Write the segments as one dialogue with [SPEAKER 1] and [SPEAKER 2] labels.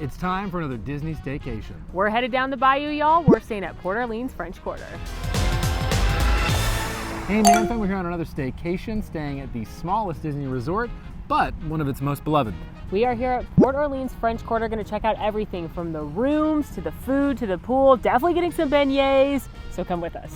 [SPEAKER 1] It's time for another Disney staycation.
[SPEAKER 2] We're headed down the bayou, y'all. We're staying at Port Orleans French Quarter.
[SPEAKER 1] Hey man, we're here on another staycation, staying at the smallest Disney resort, but one of its most beloved.
[SPEAKER 2] We are here at Port Orleans French Quarter, gonna check out everything from the rooms to the food to the pool, definitely getting some beignets, so come with us.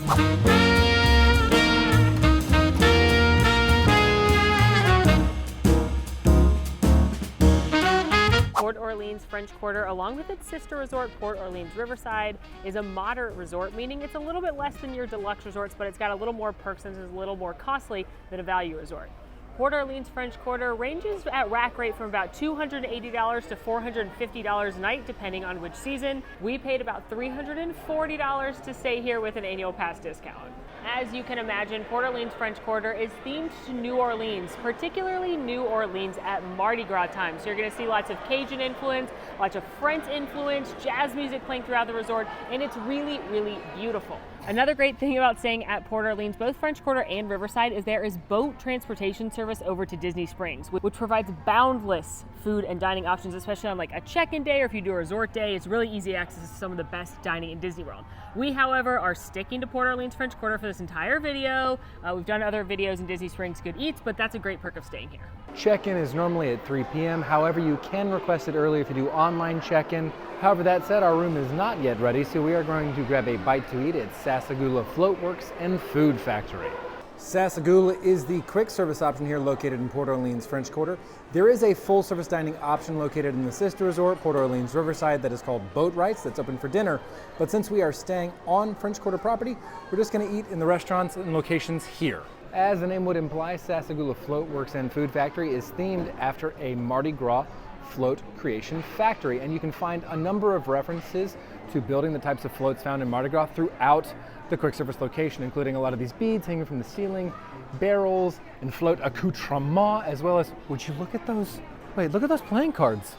[SPEAKER 2] Port Orleans French Quarter, along with its sister resort, Port Orleans Riverside, is a moderate resort, meaning it's a little bit less than your deluxe resorts, but it's got a little more perks and is a little more costly than a value resort. Port Orleans French Quarter ranges at rack rate from about $280 to $450 a night, depending on which season. We paid about $340 to stay here with an annual pass discount. As you can imagine, Port Orleans French Quarter is themed to New Orleans, particularly New Orleans at Mardi Gras time. So you're gonna see lots of Cajun influence, lots of French influence, jazz music playing throughout the resort, and it's really, really beautiful. Another great thing about staying at Port Orleans, both French Quarter and Riverside, is there is boat transportation service over to Disney Springs, which provides boundless food and dining options, especially on like a check-in day or if you do a resort day. It's really easy access to some of the best dining in Disney World. We, however, are sticking to Port Orleans French Quarter for this entire video. We've done other videos in Disney Springs Good Eats, but that's a great perk of staying here.
[SPEAKER 1] Check-in is normally at 3 p.m. However, you can request it early if you do online check-in. However, that said, our room is not yet ready, so we are going to grab a bite to eat at Sassagoula Floatworks and Food Factory. Sassagoula is the quick service option here located in Port Orleans French Quarter. There is a full service dining option located in the sister resort, Port Orleans Riverside, that is called Boat Rights, that's open for dinner. But since we are staying on French Quarter property, we're just going to eat in the restaurants and locations here. As the name would imply, Sassagoula Floatworks and Food Factory is themed after a Mardi Gras float creation factory, and you can find a number of references to building the types of floats found in Mardi Gras throughout the quick service location, including a lot of these beads hanging from the ceiling, barrels, and float accoutrements, as well as, would you look at those, wait, look at those playing cards.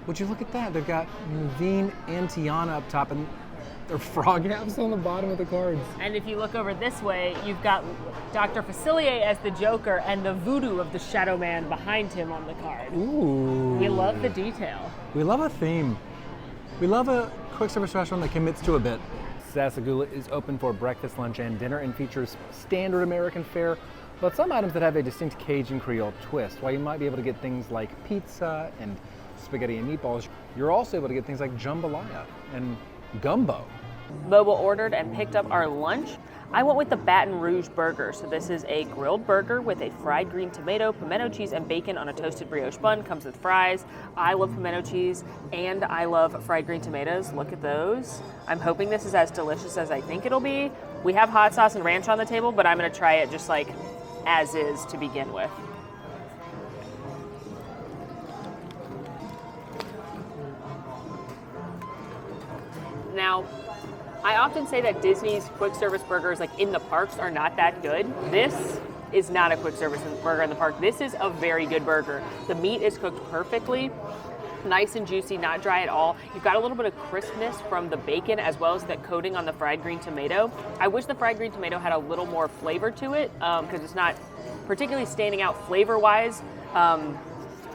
[SPEAKER 1] Would you look at that? They've got Naveen and Tiana up top, and they're frog halves on the bottom of the cards.
[SPEAKER 2] And if you look over this way, you've got Dr. Facilier as the Joker and the voodoo of the Shadow Man behind him on the card.
[SPEAKER 1] Ooh.
[SPEAKER 2] We love the detail.
[SPEAKER 1] We love a theme. We love a quick service restaurant that commits to a bit. Sassagoula is open for breakfast, lunch, and dinner and features standard American fare, but some items that have a distinct Cajun Creole twist. While you might be able to get things like pizza and spaghetti and meatballs, you're also able to get things like jambalaya and gumbo.
[SPEAKER 2] Bobo ordered and picked up our lunch. I went with the Baton Rouge burger. So this is a grilled burger with a fried green tomato, pimento cheese, and bacon on a toasted brioche bun. Comes with fries. I love pimento cheese and I love fried green tomatoes. Look at those. I'm hoping this is as delicious as I think it'll be. We have hot sauce and ranch on the table, but I'm gonna try it just like as is to begin with. Now, I often say that Disney's quick service burgers, like in the parks, are not that good. This is not a quick service burger in the park. This is a very good burger. The meat is cooked perfectly, nice and juicy, not dry at all. You've got a little bit of crispness from the bacon as well as the coating on the fried green tomato. I wish the fried green tomato had a little more flavor to it because it's not particularly standing out flavor-wise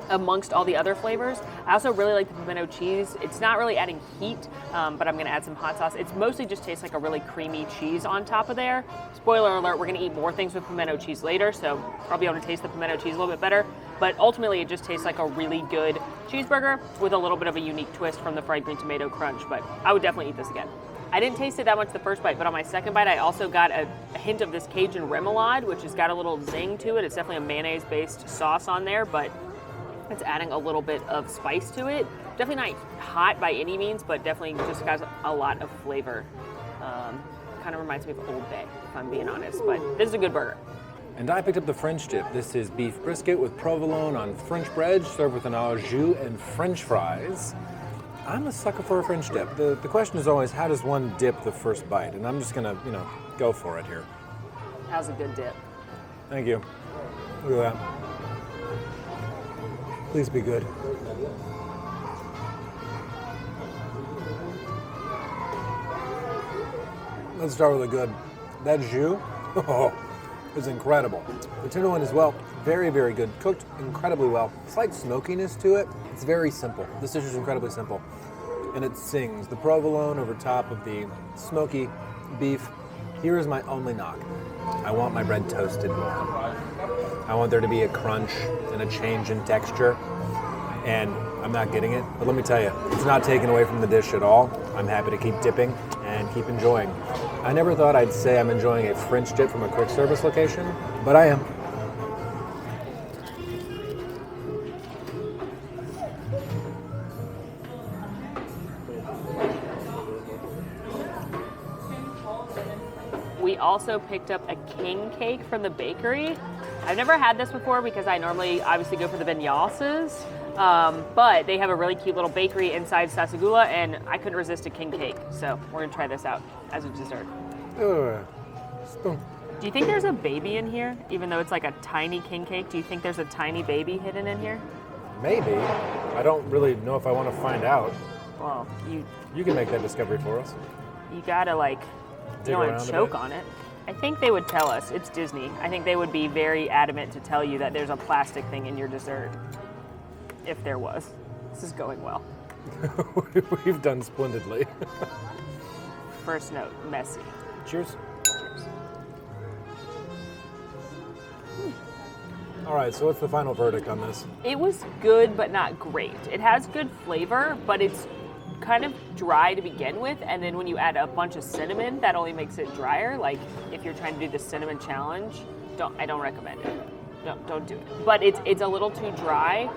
[SPEAKER 2] amongst all the other flavors. I also really like the pimento cheese. It's not really adding heat, but I'm gonna add some hot sauce. It's mostly just tastes like a really creamy cheese on top of there. Spoiler alert, we're gonna eat more things with pimento cheese later, so I'll be able to taste the pimento cheese a little bit better. But ultimately, it just tastes like a really good cheeseburger with a little bit of a unique twist from the fried green tomato crunch, but I would definitely eat this again. I didn't taste it that much the first bite, but on my second bite, I also got a hint of this Cajun remoulade, which has got a little zing to it. It's definitely a mayonnaise-based sauce on there, but it's adding a little bit of spice to it. Definitely not hot by any means, but definitely just has a lot of flavor. Kind of reminds me of Old Bay, if I'm being honest, but this is a good burger.
[SPEAKER 3] And I picked up the French dip. This is beef brisket with provolone on French bread, served with an au jus and French fries. I'm a sucker for a French dip. The question is always, how does one dip the first bite? And I'm just gonna, go for it here.
[SPEAKER 2] How's a good dip?
[SPEAKER 3] Thank you. Look at that. Please be good. Let's start with the good. That jus, is incredible. The tenderloin as well, very, very good. Cooked incredibly well. Slight smokiness to it. It's very simple. This dish is incredibly simple. And it sings. The provolone over top of the smoky beef. Here is my only knock. I want my bread toasted more. I want there to be a crunch and a change in texture. And I'm not getting it. But let me tell you, it's not taken away from the dish at all. I'm happy to keep dipping and keep enjoying. I never thought I'd say I'm enjoying a French dip from a quick service location, but I am.
[SPEAKER 2] We also picked up a king cake from the bakery. I've never had this before because I normally obviously go for the beignets, but they have a really cute little bakery inside Sasagula, and I couldn't resist a king cake, so we're gonna try this out as a dessert.
[SPEAKER 3] Spoon.
[SPEAKER 2] Do you think there's a baby in here, even though it's like a tiny king cake? Do you think there's a tiny baby hidden in here?
[SPEAKER 3] Maybe. I don't really know if I want to find out.
[SPEAKER 2] Well,
[SPEAKER 3] You can make that discovery for us.
[SPEAKER 2] you gotta like, you
[SPEAKER 3] Dig
[SPEAKER 2] don't want
[SPEAKER 3] around
[SPEAKER 2] to
[SPEAKER 3] a
[SPEAKER 2] choke
[SPEAKER 3] bit.
[SPEAKER 2] on it. I think they would tell us. It's Disney. I think they would be very adamant to tell you that there's a plastic thing in your dessert. If there was. This is going well.
[SPEAKER 3] We've done splendidly.
[SPEAKER 2] First note, messy.
[SPEAKER 3] Cheers.
[SPEAKER 2] Cheers.
[SPEAKER 3] All right, so what's the final verdict on this?
[SPEAKER 2] It was good, but not great. It has good flavor, but it's kind of dry to begin with, and then when you add a bunch of cinnamon, that only makes it drier. Like if you're trying to do the cinnamon challenge, I don't recommend it. Don't do it. But it's a little too dry.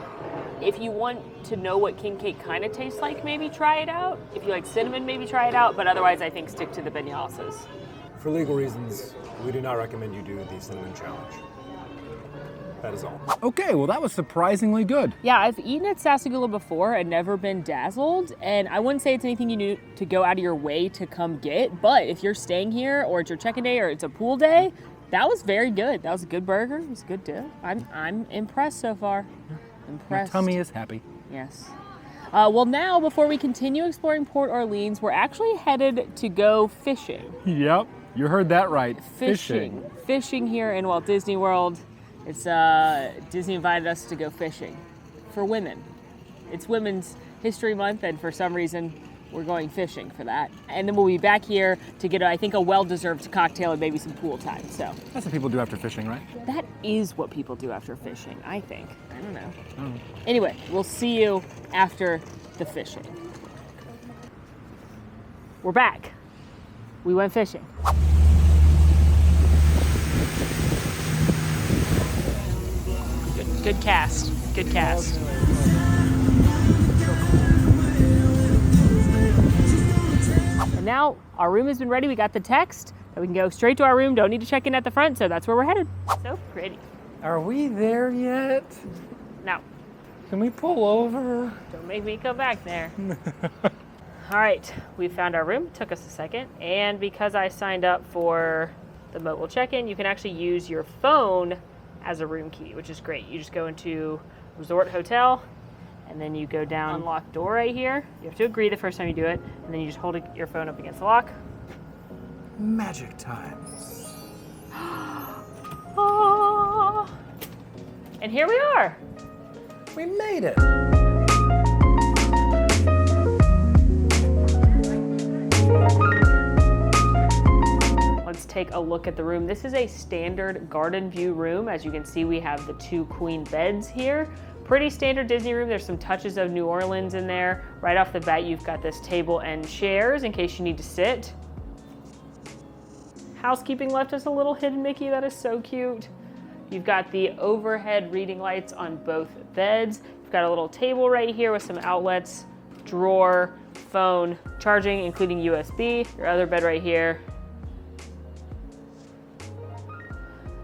[SPEAKER 2] If you want to know what king cake kind of tastes like, maybe try it out. If you like cinnamon, maybe try it out. But otherwise, I think stick to the beignets.
[SPEAKER 3] For legal reasons, we do not recommend you do the cinnamon challenge. That is all.
[SPEAKER 1] Okay, well that was surprisingly good.
[SPEAKER 2] Yeah, I've eaten at Sasagula before and never been dazzled. And I wouldn't say it's anything you need to go out of your way to come get. But if you're staying here or it's your check-in day or it's a pool day, that was very good. That was a good burger. It was a good dip. I'm impressed so far. Impressed.
[SPEAKER 1] My tummy is happy.
[SPEAKER 2] Yes. Well, now, before we continue exploring Port Orleans, we're actually headed to go fishing.
[SPEAKER 1] Yep, you heard that right.
[SPEAKER 2] Fishing here in Walt Disney World. It's Disney invited us to go fishing for women. It's Women's History Month, and for some reason, we're going fishing for that. And then we'll be back here to get, I think, a well-deserved cocktail and maybe some pool time. So
[SPEAKER 1] That's what people do after fishing, right?
[SPEAKER 2] that is what people do after fishing, I think. I don't know. Anyway, we'll see you after the fishing. We're back. We went fishing. Good cast. Good cast. And now our room has been ready. We got the text that we can go straight to our room. Don't need to check in at the front, so that's where we're headed. So pretty.
[SPEAKER 1] Are we there yet?
[SPEAKER 2] Now,
[SPEAKER 1] Can we pull over?
[SPEAKER 2] don't make me come back there. All right, we found our room. Took us a second. And because I signed up for the mobile check-in, you can actually use your phone as a room key, which is great. You just go into Resort Hotel, and then you go down unlock door right here. You have to agree the first time you do it, and then you just hold your phone up against the lock.
[SPEAKER 1] Magic time.
[SPEAKER 2] Ah. And here we are.
[SPEAKER 1] We made it.
[SPEAKER 2] Let's take a look at the room. This is a standard garden view room. As you can see, we have the 2 queen beds here. Pretty standard Disney room. There's some touches of New Orleans in there. Right off the bat, you've got this table and chairs in case you need to sit. Housekeeping left us a little hidden Mickey. That is so cute. You've got the overhead reading lights on both beds. You've got a little table right here with some outlets, drawer, phone, charging, including USB. Your other bed right here.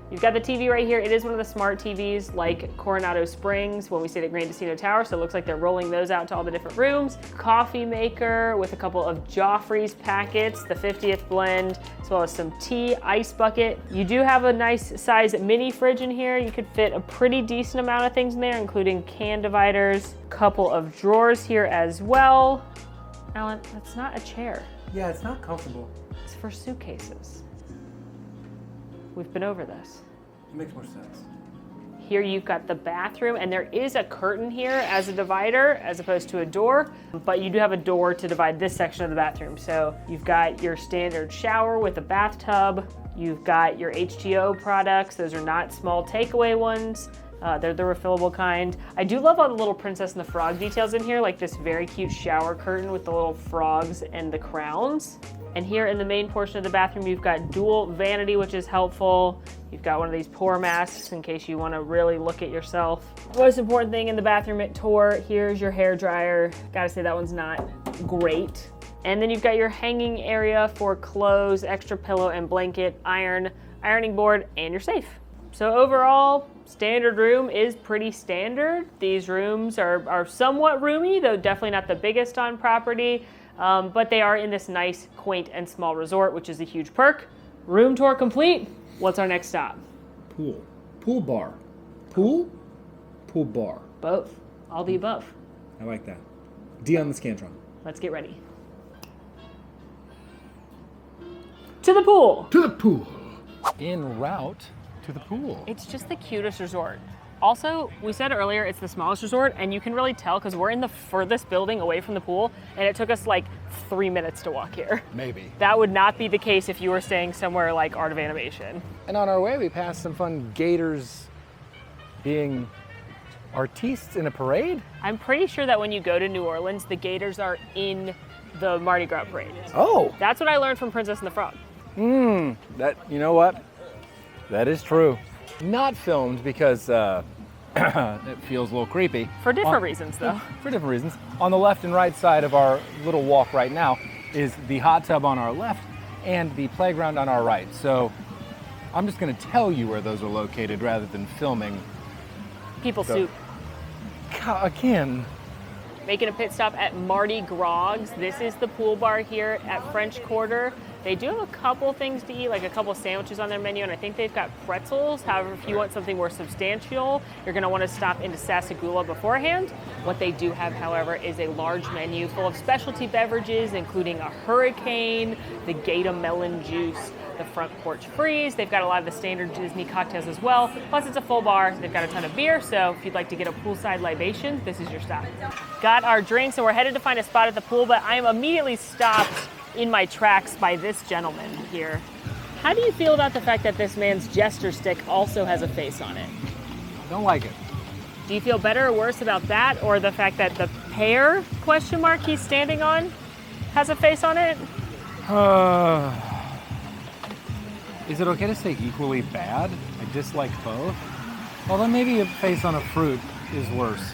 [SPEAKER 2] You've got the TV right here. It is one of the smart TVs like Coronado Springs when we stayed at Grand Casino Tower, so it looks like they're rolling those out to all the different rooms. Coffee maker with a couple of Joffrey's packets, the 50th blend, as well as some tea, ice bucket. You do have a nice size mini fridge in here. You could fit a pretty decent amount of things in there, including can dividers, couple of drawers here as well. Alan, that's not a chair.
[SPEAKER 1] Yeah, it's not comfortable.
[SPEAKER 2] It's for suitcases. We've been over this.
[SPEAKER 1] It makes more sense.
[SPEAKER 2] Here you've got the bathroom, and there is a curtain here as a divider as opposed to a door, but you do have a door to divide this section of the bathroom. So you've got your standard shower with a bathtub. You've got your H2O products. Those are not small takeaway ones. They're the refillable kind. I do love all the little Princess and the Frog details in here, like this very cute shower curtain with the little frogs and the crowns. And here in the main portion of the bathroom, you've got dual vanity, which is helpful. You've got one of these pour masks in case you want to really look at yourself. Most important thing in the bathroom at Tour, here's your hair dryer. Gotta say that one's not great. And then you've got your hanging area for clothes, extra pillow and blanket, ironing board, and your safe. So overall, standard room is pretty standard. These rooms are somewhat roomy, though definitely not the biggest on property. But they are in this nice, quaint, and small resort, which is a huge perk. Room tour complete. What's our next stop?
[SPEAKER 1] Pool. Pool bar. Pool? Pool bar.
[SPEAKER 2] Both. All the above.
[SPEAKER 1] I like that. D on the Scantron.
[SPEAKER 2] Let's get ready. To the pool.
[SPEAKER 1] To the pool. En route to the pool.
[SPEAKER 2] It's just the cutest resort. Also, we said earlier it's the smallest resort, and you can really tell because we're in the furthest building away from the pool, and it took us like 3 minutes to walk here.
[SPEAKER 1] Maybe.
[SPEAKER 2] That would not be the case if you were staying somewhere like Art of Animation.
[SPEAKER 1] And on our way, we passed some fun gators being artistes in a parade.
[SPEAKER 2] I'm pretty sure that when you go to New Orleans, the gators are in the Mardi Gras parade.
[SPEAKER 1] Oh.
[SPEAKER 2] That's what I learned from Princess and the Frog.
[SPEAKER 1] That, you know what? That is true. Not filmed because it feels a little creepy.
[SPEAKER 2] For different reasons, though.
[SPEAKER 1] For different reasons. On the left and right side of our little walk right now is the hot tub on our left and the playground on our right. So I'm just going to tell you where those are located rather than filming.
[SPEAKER 2] People soup.
[SPEAKER 1] Again.
[SPEAKER 2] Making a pit stop at Mardi Gras. This is the pool bar here at French Quarter. They do have a couple things to eat, like a couple sandwiches on their menu, and I think they've got pretzels. However, if you want something more substantial, you're gonna wanna stop into Sassagoula beforehand. What they do have, however, is a large menu full of specialty beverages, including a hurricane, the Gator melon juice, the front porch freeze. They've got a lot of the standard Disney cocktails as well. Plus it's a full bar. They've got a ton of beer. So if you'd like to get a poolside libation, this is your stop. Got our drinks and we're headed to find a spot at the pool, but I am immediately stopped in my tracks by this gentleman here. How do you feel about the fact that this man's gesture stick also has a face on it?
[SPEAKER 1] Don't like it.
[SPEAKER 2] Do you feel better or worse about that, or the fact that the pear question mark he's standing on has a face on it?
[SPEAKER 1] Is it okay to say equally bad? I dislike both. Although maybe a face on a fruit is worse.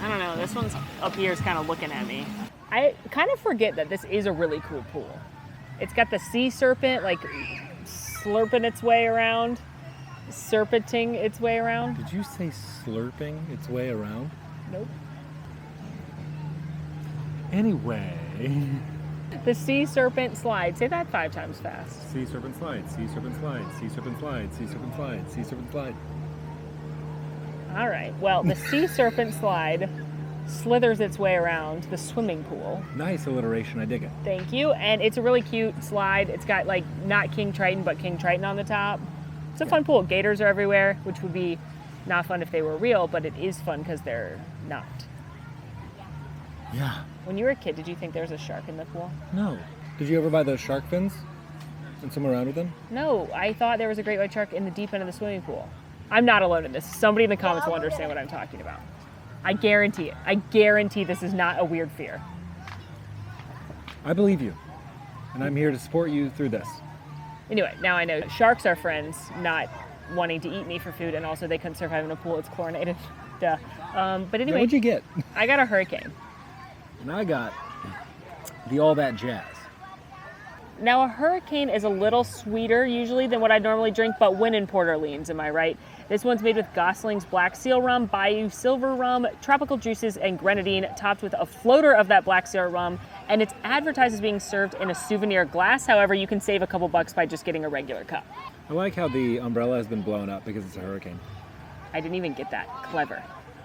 [SPEAKER 2] I don't know, this one's up here is kind of looking at me. I kind of forget that this is a really cool pool. It's got the sea serpent like slurping its way around, serpenting its way around.
[SPEAKER 1] Did you say slurping its way around?
[SPEAKER 2] Nope.
[SPEAKER 1] Anyway.
[SPEAKER 2] The sea serpent slide. Say that 5 times fast.
[SPEAKER 1] Sea serpent slide, sea serpent slide, sea serpent slide, sea serpent slide, sea serpent slide.
[SPEAKER 2] All right, well, the sea serpent slide slithers its way around the swimming pool.
[SPEAKER 1] Nice alliteration, I dig it.
[SPEAKER 2] Thank you, and it's a really cute slide. It's got like not King Triton, but King Triton on the top. It's a fun pool. Gators are everywhere, which would be not fun if they were real, but it is fun because they're not.
[SPEAKER 1] Yeah.
[SPEAKER 2] When you were a kid, did you think there was a shark in the pool?
[SPEAKER 1] No. Did you ever buy those shark fins and swim around with them?
[SPEAKER 2] No, I thought there was a great white shark in the deep end of the swimming pool. I'm not alone in this. Somebody in the comments will understand what I'm talking about. I guarantee it. I guarantee this is not a weird fear.
[SPEAKER 1] I believe you, and I'm here to support you through this.
[SPEAKER 2] Anyway, now I know sharks are friends, not wanting to eat me for food, and also they couldn't survive in a pool. It's chlorinated. Duh. But anyway,
[SPEAKER 1] What'd you get?
[SPEAKER 2] I got a hurricane.
[SPEAKER 1] And I got the all that jazz.
[SPEAKER 2] Now a hurricane is a little sweeter usually than what I normally drink, but when in Port Orleans, am I right? This one's made with Gosling's Black Seal rum, Bayou Silver rum, tropical juices, and grenadine, topped with a floater of that Black Seal rum, and it's advertised as being served in a souvenir glass. However, you can save a couple bucks by just getting a regular cup.
[SPEAKER 1] I like how the umbrella has been blown up because it's a hurricane.
[SPEAKER 2] I didn't even get that. Clever.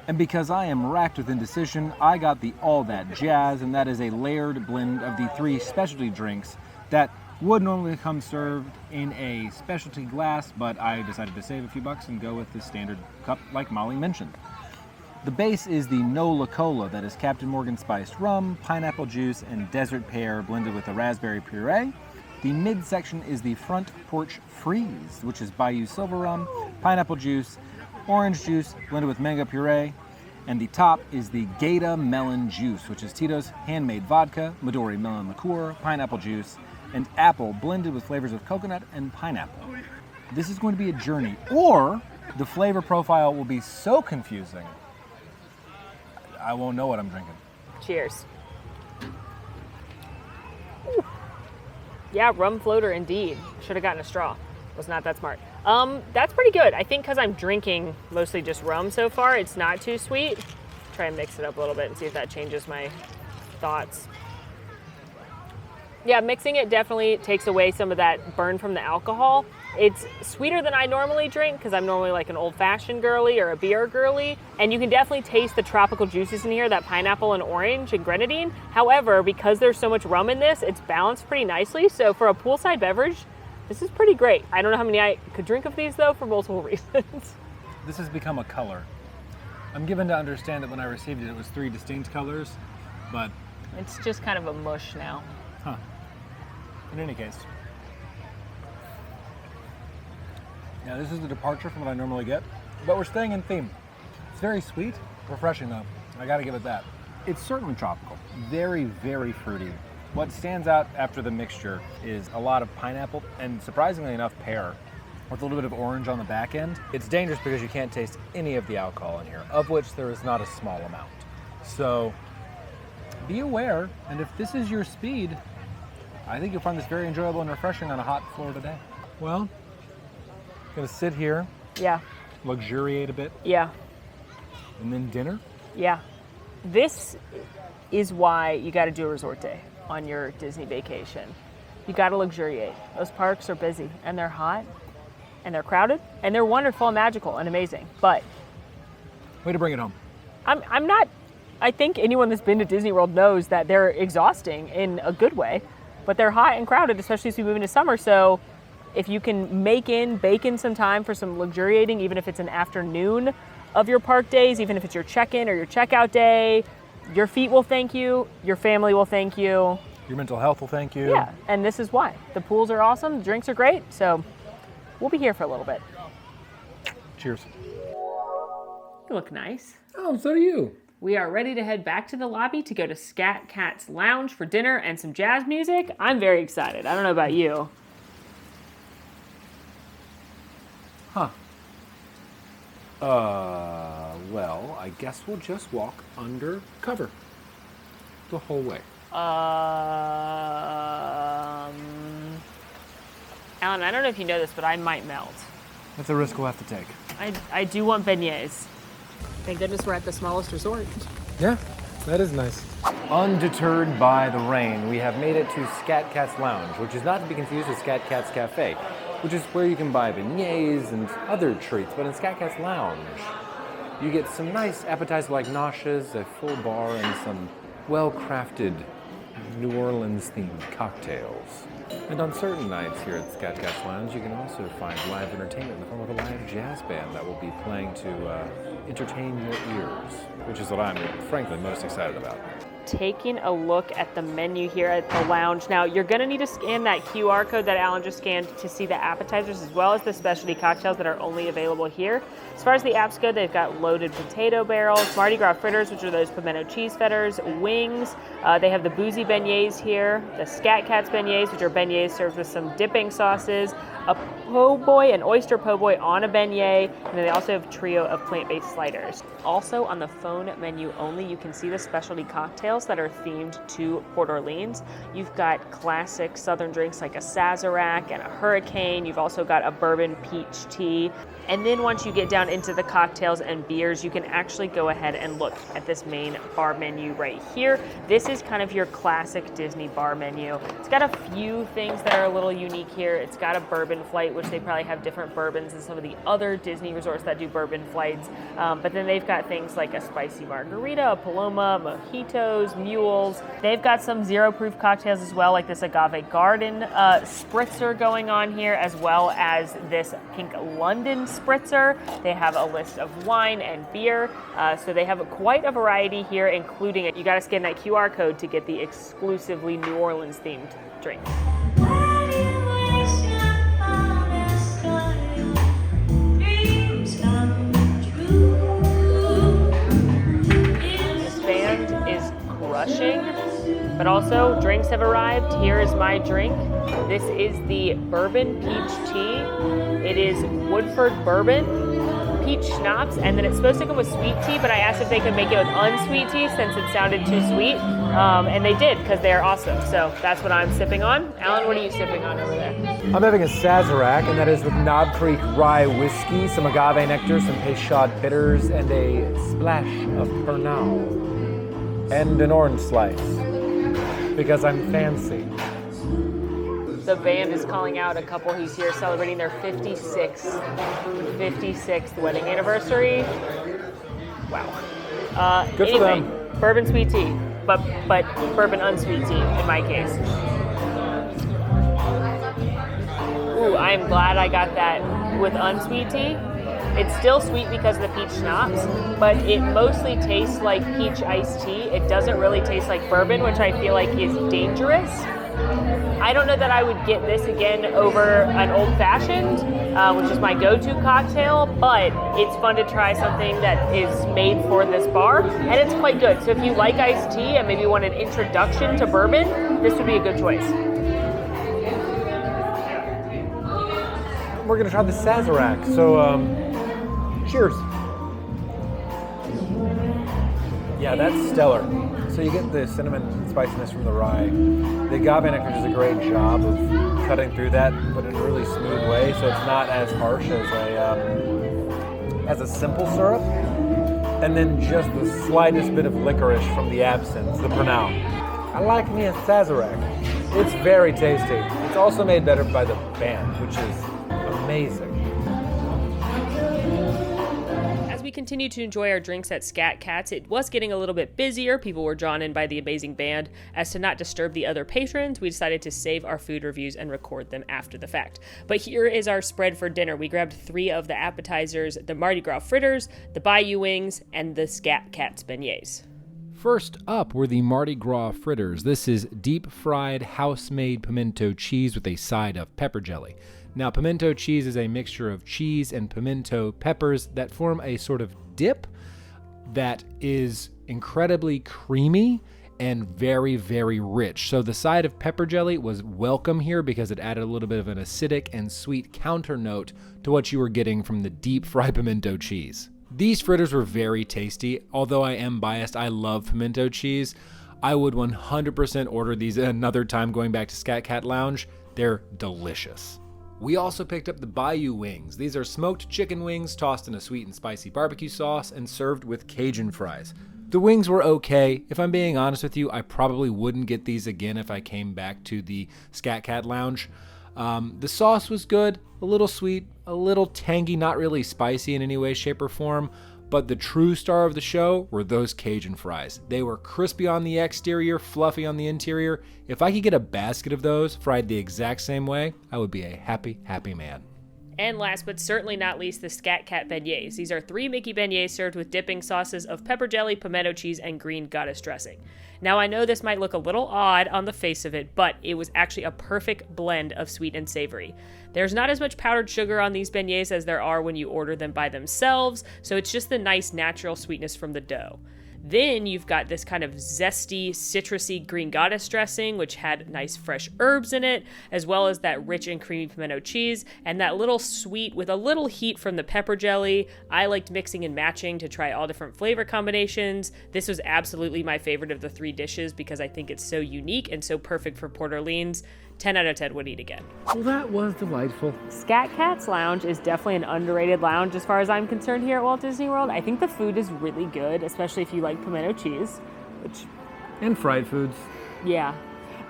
[SPEAKER 1] And because I am racked with indecision, I got the all that jazz, and that is a layered blend of the 3 specialty drinks that Would normally come served in a specialty glass, but I decided to save a few bucks and go with the standard cup like Molly mentioned. The base is the Nola Cola, that is Captain Morgan spiced rum, pineapple juice, and desert pear blended with a raspberry puree. The midsection is the Front Porch Freeze, which is Bayou Silver Rum, pineapple juice, orange juice blended with mango puree. And the top is the Gaeta Melon Juice, which is Tito's handmade vodka, Midori melon liqueur, pineapple juice, and apple blended with flavors of coconut and pineapple. This is going to be a journey, or the flavor profile will be so confusing, I won't know what I'm drinking.
[SPEAKER 2] Cheers. Ooh. Yeah, rum floater indeed. Should have gotten a straw. Was not that smart. That's pretty good. I think because I'm drinking mostly just rum so far, it's not too sweet. Try and mix it up a little bit and see if that changes my thoughts. Yeah, mixing it definitely takes away some of that burn from the alcohol. It's sweeter than I normally drink because I'm normally like an old-fashioned girly or a beer girly. And you can definitely taste the tropical juices in here, that pineapple and orange and grenadine. However, because there's so much rum in this, it's balanced pretty nicely. So for a poolside beverage, this is pretty great. I don't know how many I could drink of these though for multiple reasons.
[SPEAKER 1] This has become a color. I'm given to understand that when I received it, it was 3 distinct colors, but...
[SPEAKER 2] It's just kind of a mush now.
[SPEAKER 1] Huh. In any case. Now this is a departure from what I normally get, but we're staying in theme. It's very sweet, refreshing though. I gotta give it that. It's certainly tropical. Very, very fruity. What stands out after the mixture is a lot of pineapple and surprisingly enough pear with a little bit of orange on the back end. It's dangerous because you can't taste any of the alcohol in here, of which there is not a small amount. So be aware, and if this is your speed, I think you'll find this very enjoyable and refreshing on a hot Florida day. Well, gonna sit here,
[SPEAKER 2] Yeah.
[SPEAKER 1] luxuriate a bit,
[SPEAKER 2] Yeah.
[SPEAKER 1] and then dinner.
[SPEAKER 2] Yeah. This is why you got to do a resort day on your Disney vacation. You got to luxuriate. Those parks are busy and they're hot and they're crowded and they're wonderful and magical and amazing. But
[SPEAKER 1] Way to bring it home.
[SPEAKER 2] I'm not, I think anyone that's been to Disney World knows that they're exhausting in a good way, but they're hot and crowded, especially as we move into summer. So if you can bake in some time for some luxuriating, even if it's an afternoon of your park days, even if it's your check-in or your checkout day, your feet will thank you, your family will thank you.
[SPEAKER 1] Your mental health will thank you.
[SPEAKER 2] Yeah, and this is why. The pools are awesome, the drinks are great, so we'll be here for a little bit.
[SPEAKER 1] Cheers.
[SPEAKER 2] You look nice.
[SPEAKER 1] Oh, so do you.
[SPEAKER 2] We are ready to head back to the lobby to go to Scat Cat's Lounge for dinner and some jazz music. I'm very excited. I don't know about you.
[SPEAKER 3] Huh. Well, I guess we'll just walk under cover the whole way.
[SPEAKER 2] Alan, I don't know if you know this, but I might melt.
[SPEAKER 1] That's a risk we'll have to take.
[SPEAKER 2] I do want beignets. Thank goodness we're at the smallest resort.
[SPEAKER 1] Yeah, that is nice. Undeterred by the rain, we have made it to Scat Cat's Lounge, which is not to be confused with Scat Cat's Cafe, which is where you can buy beignets and other treats. But in Scat Cat's Lounge, you get some nice appetizer-like noshes, a full bar, and some well-crafted New Orleans-themed cocktails. And on certain nights here at Scat Cat's Lounge, you can also find live entertainment in the form of a live jazz band that will be playing to entertain your ears, which is what I'm frankly most excited about.
[SPEAKER 2] Taking a look at the menu here at the lounge. Now, you're going to need to scan that QR code that Alan just scanned to see the appetizers as well as the specialty cocktails that are only available here. As far as the apps go, they've got loaded potato barrels, Mardi Gras fritters, which are those pimento cheese fetters, wings. They have the boozy beignets here, the Scat Cat's beignets, which are beignets served with some dipping sauces, a po' boy, an oyster po' boy on a beignet, and then they also have a trio of plant-based sliders. Also on the phone menu only, you can see the specialty cocktails that are themed to Port Orleans. You've got classic southern drinks like a Sazerac and a Hurricane. You've also got a bourbon peach tea. And then once you get down into the cocktails and beers, you can actually go ahead and look at this main bar menu right here. This is kind of your classic Disney bar menu. It's got a few things that are a little unique here. It's got a bourbon flight, which they probably have different bourbons than some of the other Disney resorts that do bourbon flights. But then they've got things like a spicy margarita, a Paloma, mojitos, mangoes, mules. They've got some zero-proof cocktails as well, like this agave garden spritzer going on here, as well as this pink London spritzer. They have a list of wine and beer, so they have quite a variety here, including you got to scan that QR code to get the exclusively New Orleans themed drink. Crushing, but also drinks have arrived. Here is my drink. This is the bourbon peach tea. It is Woodford bourbon, peach schnapps, and then it's supposed to come with sweet tea, but I asked if they could make it with unsweet tea since it sounded too sweet, and they did because they're awesome. So that's what I'm sipping on. Alan, what are you sipping on over there?
[SPEAKER 1] I'm having a Sazerac, and that is with Knob Creek rye whiskey, some agave nectar, some Peychaud bitters, and a splash of Pernod. And an orange slice, because I'm fancy.
[SPEAKER 2] The band is calling out a couple who's here celebrating their 56th wedding anniversary. Wow.
[SPEAKER 1] Good for them.
[SPEAKER 2] Bourbon sweet tea, but bourbon unsweet tea in my case. Ooh, I am glad I got that with unsweet tea. It's still sweet because of the peach schnapps, but it mostly tastes like peach iced tea. It doesn't really taste like bourbon, which I feel like is dangerous. I don't know that I would get this again over an old fashioned, which is my go-to cocktail, but it's fun to try something that is made for this bar, and it's quite good. So if you like iced tea and maybe want an introduction to bourbon, this would be a good choice.
[SPEAKER 1] We're gonna try the Sazerac, so cheers. Yeah, that's stellar. So you get the cinnamon and spiciness from the rye. The agave nectar does a great job of cutting through that, but in a really smooth way, so it's not as harsh as a simple syrup. And then just the slightest bit of licorice from the absinthe, the Pernod. I like me a Sazerac. It's very tasty. It's also made better by the band, which is amazing.
[SPEAKER 2] As we continue to enjoy our drinks at Scat Cats, it was getting a little bit busier. People were drawn in by the amazing band. As to not disturb the other patrons, we decided to save our food reviews and record them after the fact. But here is our spread for dinner. We grabbed 3 of the appetizers, the Mardi Gras fritters, the Bayou wings, and the Scat Cats beignets.
[SPEAKER 4] First up were the Mardi Gras fritters. This is deep-fried, house-made pimento cheese with a side of pepper jelly. Now, pimento cheese is a mixture of cheese and pimento peppers that form a sort of dip that is incredibly creamy and very, very rich. So the side of pepper jelly was welcome here because it added a little bit of an acidic and sweet counter note to what you were getting from the deep-fried pimento cheese. These fritters were very tasty. Although I am biased, I love pimento cheese. I would 100% order these another time going back to Scat Cat Lounge. They're delicious. We also picked up the Bayou wings. These are smoked chicken wings tossed in a sweet and spicy barbecue sauce and served with Cajun fries. The wings were okay. If I'm being honest with you, I probably wouldn't get these again if I came back to the Scat Cat Lounge. The sauce was good, a little sweet, a little tangy, not really spicy in any way, shape, or form, but the true star of the show were those Cajun fries. They were crispy on the exterior, fluffy on the interior. If I could get a basket of those fried the exact same way, I would be a happy, happy man.
[SPEAKER 2] And last but certainly not least, the Scat Cat beignets. These are 3 Mickey beignets served with dipping sauces of pepper jelly, pimento cheese, and green goddess dressing. Now, I know this might look a little odd on the face of it, but it was actually a perfect blend of sweet and savory. There's not as much powdered sugar on these beignets as there are when you order them by themselves, so it's just the nice natural sweetness from the dough. Then you've got this kind of zesty, citrusy green goddess dressing, which had nice fresh herbs in it, as well as that rich and creamy pimento cheese, and that little sweet with a little heat from the pepper jelly. I liked mixing and matching to try all different flavor combinations. This was absolutely my favorite of the 3 dishes because I think it's so unique and so perfect for Port Orleans. 10 out of 10 would eat again.
[SPEAKER 1] Well, that was delightful.
[SPEAKER 2] Scat Cat's Lounge is definitely an underrated lounge as far as I'm concerned here at Walt Disney World. I think the food is really good, especially if you like pimento cheese, which...
[SPEAKER 1] And fried foods.
[SPEAKER 2] Yeah.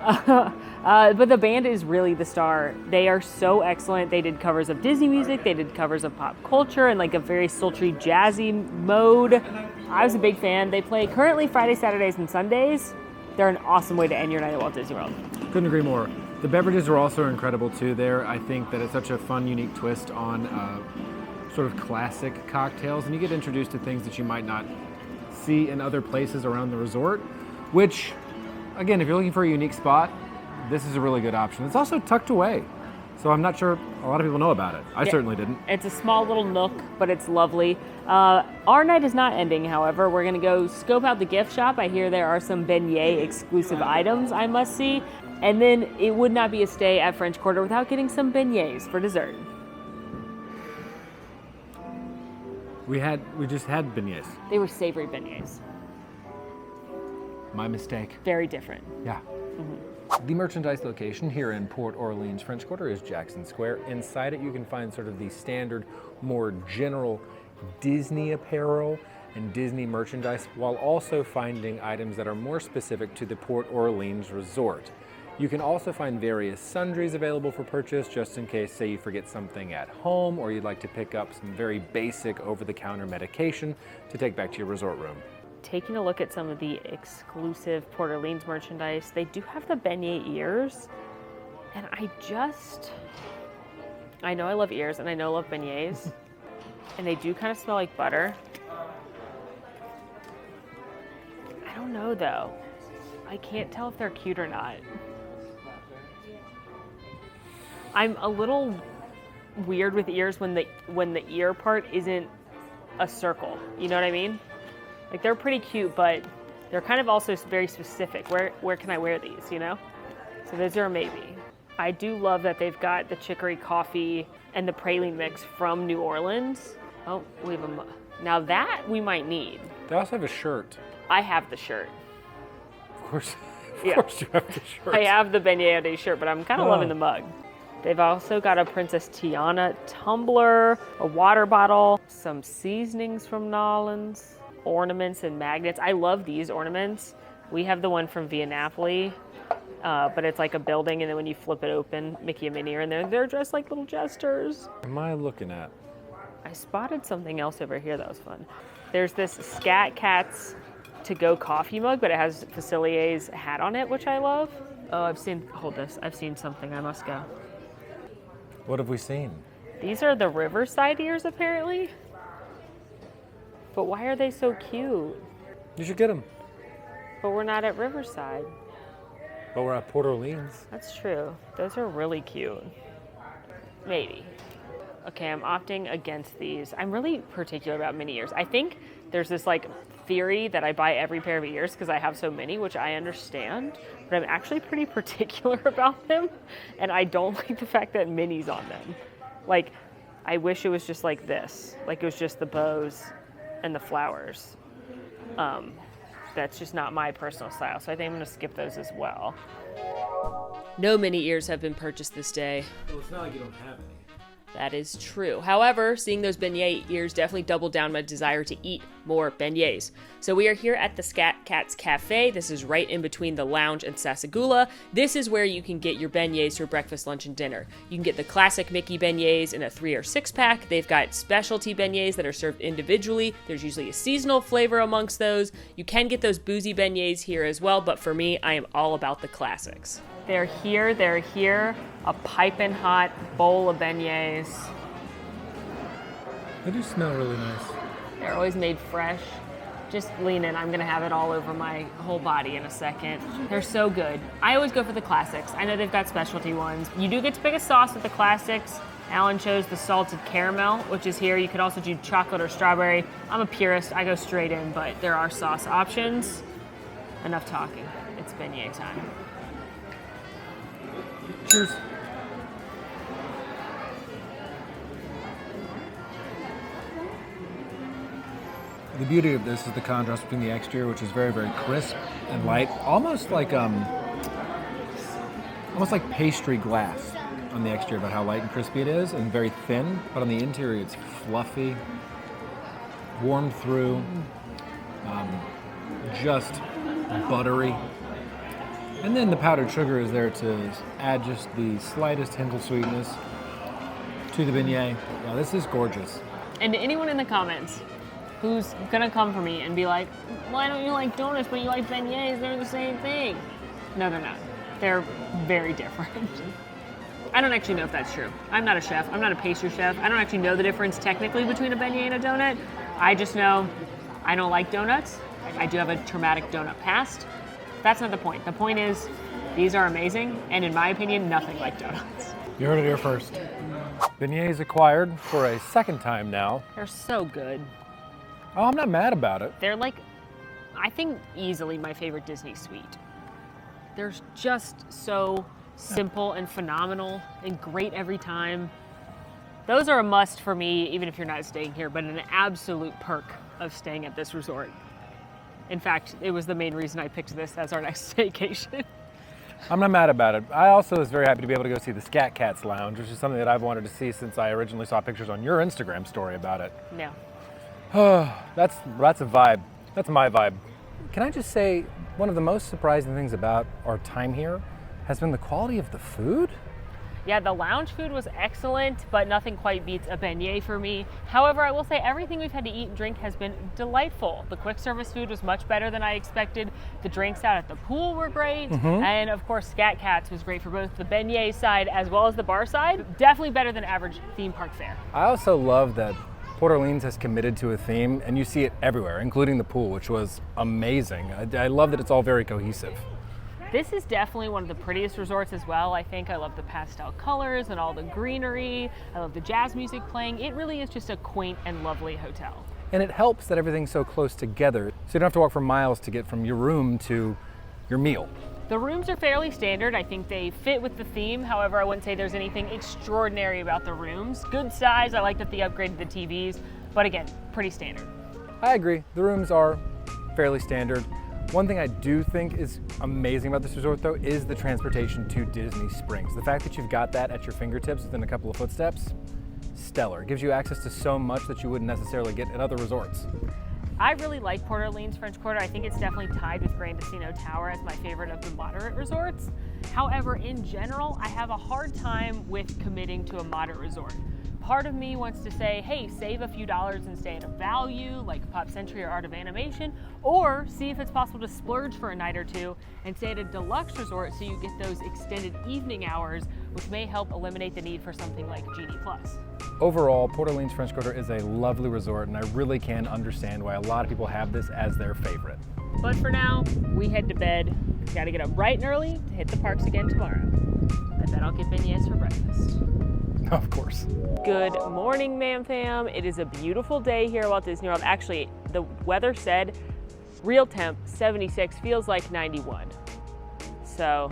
[SPEAKER 2] But the band is really the star. They are so excellent. They did covers of Disney music. They did covers of pop culture in like a very sultry, jazzy mode. I was a big fan. They play currently Fridays, Saturdays, and Sundays. They're an awesome way to end your night at Walt Disney World.
[SPEAKER 1] Couldn't agree more. The beverages are also incredible too there. I think that it's such a fun, unique twist on sort of classic cocktails, and you get introduced to things that you might not see in other places around the resort, which, again, if you're looking for a unique spot, this is a really good option. It's also tucked away, so I'm not sure a lot of people know about it. I certainly didn't.
[SPEAKER 2] It's a small little nook, but it's lovely. Our night is not ending, however. We're going to go scope out the gift shop. I hear there are some beignet exclusive items I must see. And then it would not be a stay at French Quarter without getting some beignets for dessert.
[SPEAKER 1] We just had beignets.
[SPEAKER 2] They were savory beignets.
[SPEAKER 1] My mistake.
[SPEAKER 2] Very different.
[SPEAKER 1] Yeah. The merchandise location here in Port Orleans French Quarter is Jackson Square. Inside it you can find sort of the standard, more general Disney apparel and Disney merchandise, while also finding items that are more specific to the Port Orleans resort. You can also find various sundries available for purchase, just in case, say, you forget something at home or you'd like to pick up some very basic over-the-counter medication to take back to your resort room.
[SPEAKER 2] Taking a look at some of the exclusive Port Orleans merchandise, they do have the beignet ears, and I know I love ears and I know I love beignets, and they do kind of smell like butter. I don't know though. I can't tell if they're cute or not. I'm a little weird with ears when the ear part isn't a circle. You know what I mean? Like, they're pretty cute, but they're kind of also very specific. Where can I wear these, you know? So those are a maybe. I do love that they've got the chicory coffee and the praline mix from New Orleans. Oh, we have a now that we might need.
[SPEAKER 3] They also have a shirt.
[SPEAKER 2] I have the shirt.
[SPEAKER 3] Of course you have the shirt.
[SPEAKER 2] I have the Beignet shirt, but I'm kind of loving the mug. They've also got a Princess Tiana tumbler, a water bottle, some seasonings from Nollins, ornaments and magnets. I love these ornaments. We have the one from Via Napoli, but it's like a building, and then when you flip it open, Mickey and Minnie are in there. They're dressed like little jesters.
[SPEAKER 3] What am I looking at?
[SPEAKER 2] I spotted something else over here that was fun. There's this Scat Cats to-go coffee mug, but it has Facilier's hat on it, which I love. Oh, I've seen something. I must go.
[SPEAKER 3] What have we seen?
[SPEAKER 2] These are the Riverside ears, apparently. But why are they so cute?
[SPEAKER 3] You should get them.
[SPEAKER 2] But we're not at Riverside.
[SPEAKER 3] But we're at Port Orleans.
[SPEAKER 2] That's true. Those are really cute. Maybe. Okay, I'm opting against these. I'm really particular about mini ears. I think there's this like theory that I buy every pair of ears because I have so many, which I understand, but I'm actually pretty particular about them, and I don't like the fact that Minnie's on them. Like, I wish it was just like this. Like, it was just the bows and the flowers. That's just not my personal style, so I think I'm going to skip those as well. No mini ears have been purchased this day.
[SPEAKER 1] Well, it's not like you don't have any.
[SPEAKER 2] That is true. However, seeing those beignet ears definitely doubled down my desire to eat more beignets. So we are here at the Scat Cats Cafe. This is right in between the lounge and Sasagula. This is where you can get your beignets for breakfast, lunch, and dinner. You can get the classic Mickey beignets in a 3 or 6 pack. They've got specialty beignets that are served individually. There's usually a seasonal flavor amongst those. You can get those boozy beignets here as well, but for me, I am all about the classics. They're here. A piping hot bowl of beignets.
[SPEAKER 3] They do smell really nice.
[SPEAKER 2] They're always made fresh. Just lean in. I'm gonna have it all over my whole body in a second. They're so good. I always go for the classics. I know they've got specialty ones. You do get to pick a sauce with the classics. Alan chose the salted caramel, which is here. You could also do chocolate or strawberry. I'm a purist. I go straight in, but there are sauce options. Enough talking. It's beignet time.
[SPEAKER 3] Cheers.
[SPEAKER 1] The beauty of this is the contrast between the exterior, which is very, very crisp and light, almost like pastry glass on the exterior, about how light and crispy it is, and very thin. But on the interior, it's fluffy, warmed through, just buttery.
[SPEAKER 3] And then the powdered sugar is there to add just the slightest hint of sweetness to the beignet. Yeah, this is gorgeous.
[SPEAKER 2] And to anyone in the comments who's gonna come for me and be like, why don't you like donuts but you like beignets? They're the same thing. No, they're not. They're very different. I don't actually know if that's true. I'm not a chef. I'm not a pastry chef. I don't actually know the difference technically between a beignet and a donut. I just know I don't like donuts. I do have a traumatic donut past. That's not the point. The point is these are amazing, and in my opinion, nothing like donuts.
[SPEAKER 3] You heard it here first. Beignets acquired for a second time now.
[SPEAKER 2] They're so good.
[SPEAKER 3] Oh, I'm not mad about it.
[SPEAKER 2] They're like, I think easily my favorite Disney sweet. They're just so simple and phenomenal and great every time. Those are a must for me, even if you're not staying here, but an absolute perk of staying at this resort. In fact, it was the main reason I picked this as our next staycation.
[SPEAKER 3] I'm not mad about it. I also was very happy to be able to go see the Scat Cats Lounge, which is something that I've wanted to see since I originally saw pictures on your Instagram story about it.
[SPEAKER 2] Yeah.
[SPEAKER 3] That's a vibe. That's my vibe. Can I just say, one of the most surprising things about our time here has been the quality of the food.
[SPEAKER 2] Yeah, the lounge food was excellent, but nothing quite beats a beignet for me. However, I will say everything we've had to eat and drink has been delightful. The quick service food was much better than I expected. The drinks out at the pool were great. And of course, Scat Cats was great for both the beignet side as well as the bar side. Definitely better than average theme park fare.
[SPEAKER 3] I also love that Port Orleans has committed to a theme, and you see it everywhere, including the pool, which was amazing. I love that it's all very cohesive.
[SPEAKER 2] This is definitely one of the prettiest resorts as well. I think I love the pastel colors and all the greenery. I love the jazz music playing. It really is just a quaint and lovely hotel.
[SPEAKER 3] And it helps that everything's so close together, so you don't have to walk for miles to get from your room to your meal.
[SPEAKER 2] The rooms are fairly standard. I think they fit with the theme. However, I wouldn't say there's anything extraordinary about the rooms. Good size. I like that they upgraded the TVs, but again, pretty standard.
[SPEAKER 3] I agree. The rooms are fairly standard. One thing I do think is amazing about this resort, though, is the transportation to Disney Springs. The fact that you've got that at your fingertips within a couple of footsteps, stellar. It gives you access to so much that you wouldn't necessarily get at other resorts.
[SPEAKER 2] I really like Port Orleans French Quarter. I think it's definitely tied with Grand Casino Tower as my favorite of the moderate resorts. However, in general, I have a hard time with committing to a moderate resort. Part of me wants to say, hey, save a few dollars and stay at a value like Pop Century or Art of Animation, or see if it's possible to splurge for a night or two and stay at a deluxe resort so you get those extended evening hours, which may help eliminate the need for something like Genie Plus.
[SPEAKER 3] Overall, Port Orleans French Quarter is a lovely resort, and I really can understand why a lot of people have this as their favorite.
[SPEAKER 2] But for now, we head to bed. Gotta get up bright and early to hit the parks again tomorrow. I bet I'll get beignets for breakfast.
[SPEAKER 3] Of course.
[SPEAKER 2] Good morning, Mam Fam. It is a beautiful day here at Walt Disney World. Actually, the weather said real temp 76, feels like 91. So,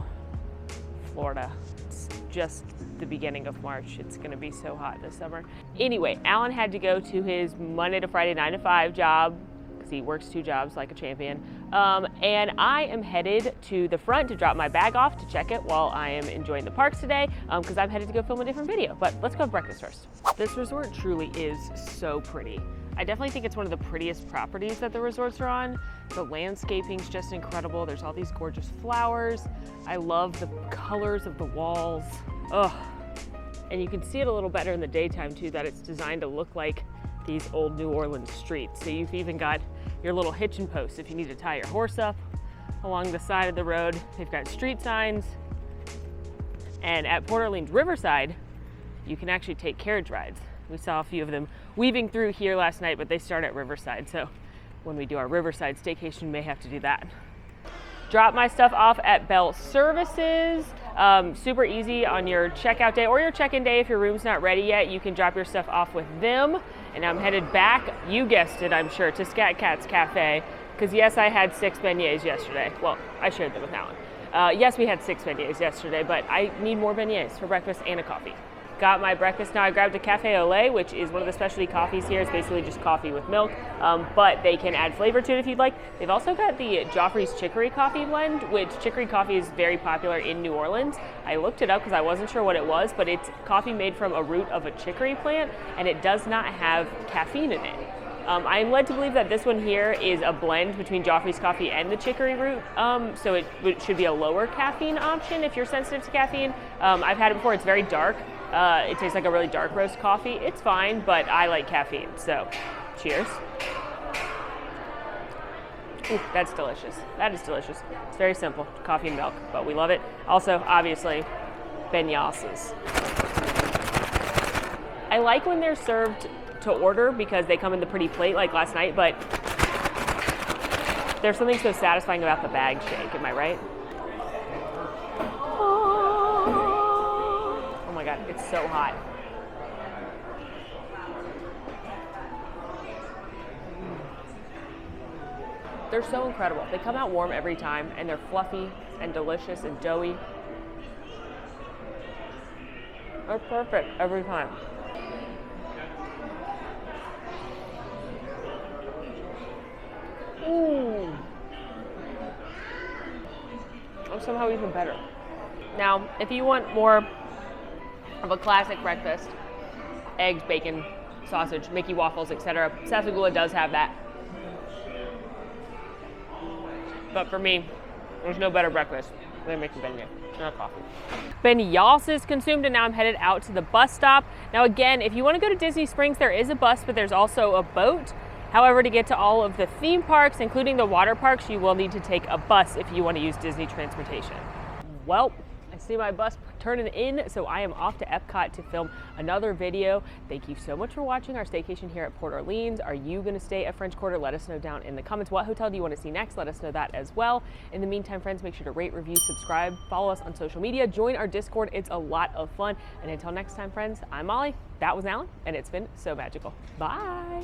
[SPEAKER 2] Florida, it's just the beginning of March. It's gonna be so hot this summer. Anyway, Alan had to go to his Monday to Friday 9 to 5 job because he works 2 jobs like a champion. And I am headed to the front to drop my bag off to check it while I am enjoying the parks today because I'm headed to go film a different video. But let's go have breakfast first. This resort truly is so pretty. I definitely think it's one of the prettiest properties that the resorts are on. The landscaping's just incredible. There's all these gorgeous flowers. I love the colors of the walls. Ugh. And you can see it a little better in the daytime too, that it's designed to look like these old New Orleans streets. So you've even got your little hitching post if you need to tie your horse up along the side of the road. They've got street signs. And at Port Orleans Riverside, you can actually take carriage rides. We saw a few of them weaving through here last night, but they start at Riverside. So when we do our Riverside staycation, we may have to do that. Drop my stuff off at Bell Services. Super easy on your checkout day or your check-in day. If your room's not ready yet, you can drop your stuff off with them. And I'm headed back, you guessed it, I'm sure, to Scat Cats Cafe. Because yes, I had 6 beignets yesterday. Well, I shared them with Alan. Yes, we had 6 beignets yesterday, but I need more beignets for breakfast and a coffee. Got my breakfast now. I grabbed a cafe au lait, which is one of the specialty coffees here. It's basically just coffee with milk, but they can add flavor to it if you'd like. They've also got the Joffrey's Chicory Coffee blend, which chicory coffee is very popular in New Orleans. I looked it up because I wasn't sure what it was, but it's coffee made from a root of a chicory plant, and it does not have caffeine in it. I'm led to believe that this one here is a blend between Joffrey's coffee and the chicory root, so it should be a lower caffeine option if you're sensitive to caffeine. I've had it before. It's very dark. It tastes like a really dark roast coffee. It's fine, but I like caffeine, so cheers. Ooh, that's delicious. That is delicious. It's very simple, coffee and milk, but we love it. Also, obviously, beignets. I like when they're served to order because they come in the pretty plate like last night, but there's something so satisfying about the bag shake, am I right? Oh my God, it's so hot. They're so incredible. They come out warm every time, and they're fluffy and delicious and doughy. They're perfect every time. Ooh. Oh, somehow even better. Now, if you want more of a classic breakfast, eggs, bacon, sausage, Mickey waffles, etc., Sasagula does have that. But for me, there's no better breakfast than making beignet, not coffee. Beignets is consumed, and now I'm headed out to the bus stop. Now again, if you want to go to Disney Springs, there is a bus, but there's also a boat. However, to get to all of the theme parks, including the water parks, you will need to take a bus if you want to use Disney transportation. Well, I see my bus turning in, so I am off to Epcot to film another video. Thank you so much for watching our staycation here at Port Orleans. Are you going to stay at French Quarter? Let us know down in the comments. What hotel do you want to see next? Let us know that as well. In the meantime, friends, make sure to rate, review, subscribe, follow us on social media, join our Discord. It's a lot of fun. And until next time, friends, I'm Molly. That was Alan, and it's been so magical. Bye.